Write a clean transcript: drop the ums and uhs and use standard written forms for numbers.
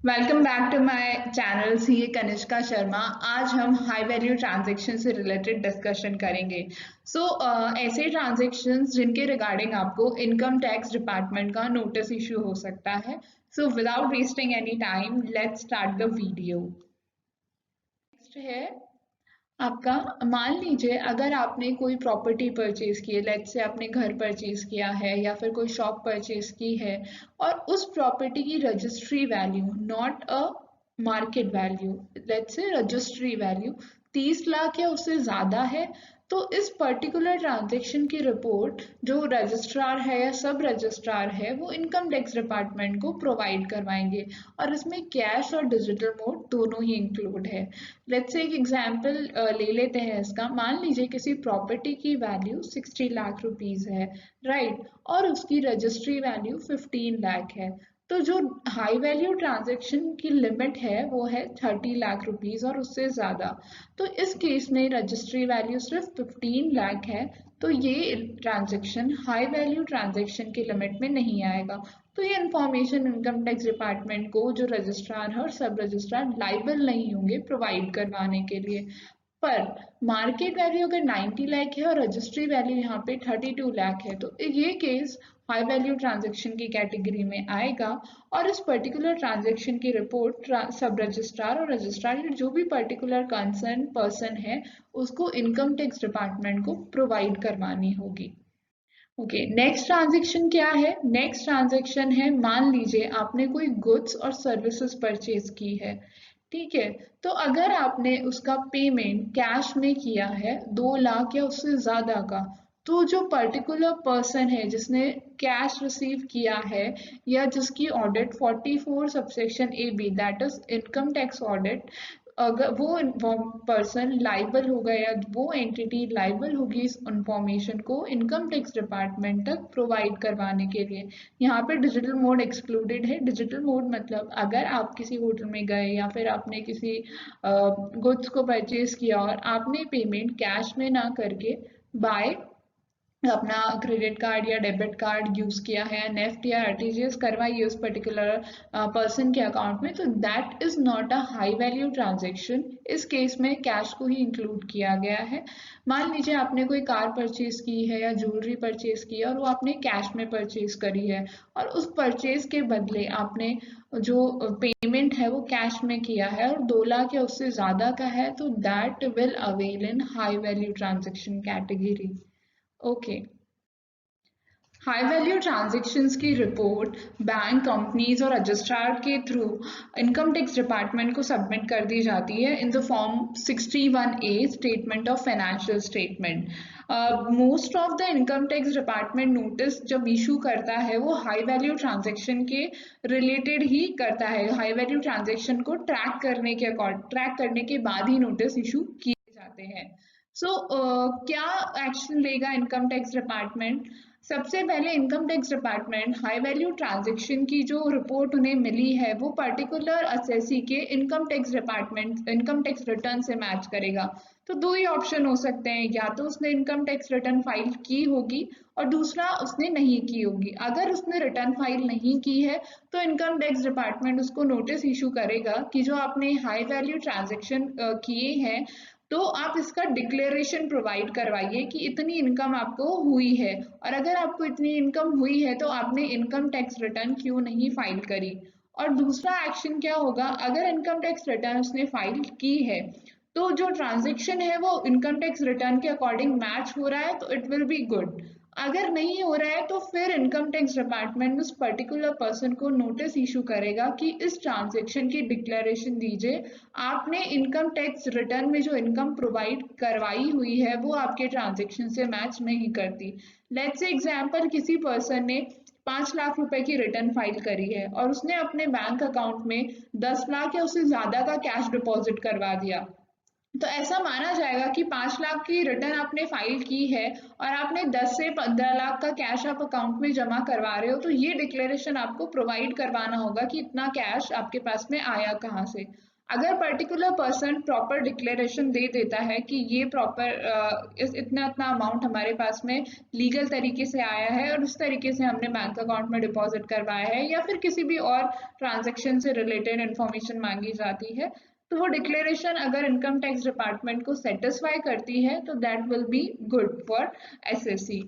Welcome back to my channel CA Kanishka Sharma. आज हम high value transaction से रिलेटेड डिस्कशन करेंगे। ऐसे ट्रांजैक्शंस जिनके रिगार्डिंग आपको इनकम टैक्स डिपार्टमेंट का नोटिस इशू हो सकता है। Without wasting any time let's start the video. Next है आपका, मान लीजिए अगर आपने कोई प्रॉपर्टी परचेज की है, लेट्स से आपने घर परचेज किया है या फिर कोई शॉप परचेज की है और उस प्रॉपर्टी की registry value, not a market value, let's say registry value 30 lakh या उससे ज़्यादा है, तो इस पर्टिकुलर ट्रांजेक्शन की रिपोर्ट जो रजिस्ट्रार है या सब रजिस्ट्रार है वो इनकम टैक्स डिपार्टमेंट को प्रोवाइड करवाएंगे। और इसमें कैश और डिजिटल मोड दोनों ही इंक्लूड है। लेट्स से एक एग्जांपल ले लेते हैं इसका। मान लीजिए किसी प्रॉपर्टी की वैल्यू 60 लाख रुपीस है, राइट, और उसकी रजिस्ट्री वैल्यू 15 लाख है। तो जो हाई वैल्यू ट्रांजैक्शन की लिमिट है वो है 30 लाख रुपीस और उससे ज़्यादा। तो इस केस में रजिस्ट्री वैल्यू सिर्फ 15 लाख है, तो ये ट्रांजैक्शन हाई वैल्यू ट्रांजैक्शन की लिमिट में नहीं आएगा। तो ये इन्फॉर्मेशन इनकम टैक्स डिपार्टमेंट को जो रजिस्ट्रार है और सब रजिस्ट्रार लाइबल नहीं होंगे प्रोवाइड करवाने के लिए। पर मार्केट वैल्यू अगर 90 लाख है और रजिस्ट्री वैल्यू यहाँ पे 32 लाख है, तो ये केस हाई वैल्यू ट्रांजैक्शन की कैटेगरी में आएगा। और इस पर्टिकुलर ट्रांजैक्शन की रिपोर्ट सब रजिस्ट्रार और रजिस्ट्रार जो भी पर्टिकुलर कंसर्न पर्सन है उसको इनकम टैक्स डिपार्टमेंट को प्रोवाइड करवानी होगी। ओके, नेक्स्ट ट्रांजैक्शन क्या है? नेक्स्ट ट्रांजैक्शन है, मान लीजिए आपने कोई गुड्स और सर्विसेज परचेज की है, ठीक है। तो अगर आपने उसका पेमेंट कैश में किया है 2 लाख या उससे ज़्यादा का, तो जो पर्टिकुलर पर्सन है जिसने कैश रिसीव किया है या जिसकी audit 44 subsection A B, that is income tax audit, अगर वो पर्सन लाइबल होगा या वो एंटिटी लाइबल होगी इस इंफॉर्मेशन को इनकम टैक्स डिपार्टमेंट तक प्रोवाइड करवाने के लिए। यहाँ पे डिजिटल मोड एक्सक्लूडेड है। डिजिटल मोड मतलब अगर आप किसी होटल में गए या फिर आपने किसी गुड्स को परचेज किया और आपने पेमेंट कैश में ना करके बाय अपना क्रेडिट कार्ड या डेबिट कार्ड यूज किया है, नेफ्ट या आरटीजीएस करवाई है उस पर्टिकुलर पर्सन के अकाउंट में, तो that is not a high value transaction. इस केस में कैश को ही इंक्लूड किया गया है। मान लीजिए आपने कोई कार परचेज की है या ज्वेलरी परचेज की है और वो आपने कैश में परचेज करी है और उस परचेज के बदले आपने जो पेमेंट है वो कैश में किया है और 2 लाख या उससे ज्यादा का है, तो that will avail in high value transaction category. Okay, high value transactions की रिपोर्ट बैंक, कंपनीज और रजिस्ट्रार के थ्रू इनकम टैक्स डिपार्टमेंट को सबमिट कर दी जाती है in the form 61A statement of financial statement. Most of the income tax department notice जब issue करता है वो हाई वैल्यू ट्रांजैक्शन के रिलेटेड ही करता है। हाई वैल्यू ट्रांजैक्शन को ट्रैक करने के बाद ही नोटिस इशू किए जाते हैं। क्या एक्शन लेगा इनकम टैक्स डिपार्टमेंट? सबसे पहले income tax department high value transaction की जो रिपोर्ट उन्हें मिली है वो पर्टिकुलर असेसी के income tax department income tax return से मैच करेगा। तो दो ही ऑप्शन हो सकते हैं, या तो उसने इनकम टैक्स रिटर्न फाइल की होगी और दूसरा उसने नहीं की होगी। अगर उसने रिटर्न फाइल नहीं की है तो इनकम टैक्स डिपार्टमेंट उसको नोटिस इशू करेगा कि जो आपने हाई वैल्यू ट्रांजैक्शन किए हैं तो आप इसका डिक्लेरेशन प्रोवाइड करवाइए कि इतनी इनकम आपको हुई है, और अगर आपको इतनी इनकम हुई है तो आपने इनकम टैक्स रिटर्न क्यों नहीं फाइल करी। और दूसरा एक्शन क्या होगा, अगर इनकम टैक्स रिटर्न उसने फाइल की है तो जो ट्रांजेक्शन है वो इनकम टैक्स रिटर्न के अकॉर्डिंग मैच हो रहा है तो इट विल बी गुड। अगर नहीं हो रहा है तो फिर इनकम टैक्स डिपार्टमेंट उस पर्टिकुलर पर्सन को नोटिस इशू करेगा कि इस ट्रांजेक्शन की डिक्लेरेशन दीजिए, आपने इनकम टैक्स रिटर्न में जो इनकम प्रोवाइड करवाई हुई है वो आपके ट्रांजेक्शन से मैच नहीं करती। लेट्स से एग्जांपल, किसी पर्सन ने 5 लाख रुपए की रिटर्न फाइल करी है और उसने अपने बैंक अकाउंट में 10 लाख या उससे ज्यादा का कैश डिपॉजिट करवा दिया, तो ऐसा माना जाएगा कि 5 लाख की रिटर्न आपने फाइल की है और आपने 10 से 15 लाख का कैश आप अकाउंट में जमा करवा रहे हो, तो ये डिक्लेरेशन आपको प्रोवाइड करवाना होगा कि इतना कैश आपके पास में आया कहाँ से। अगर पर्टिकुलर पर्सन प्रॉपर डिक्लेरेशन दे देता है कि ये प्रॉपर इस इतना इतना अमाउंट हमारे पास में लीगल तरीके से आया है और उस तरीके से हमने बैंक अकाउंट में डिपॉजिट करवाया है, या फिर किसी भी और ट्रांजैक्शन से रिलेटेड इंफॉर्मेशन मांगी जाती है, तो वो डिक्लेरेशन अगर इनकम टैक्स डिपार्टमेंट को सेटिस्फाई करती है तो that will be good for SSC.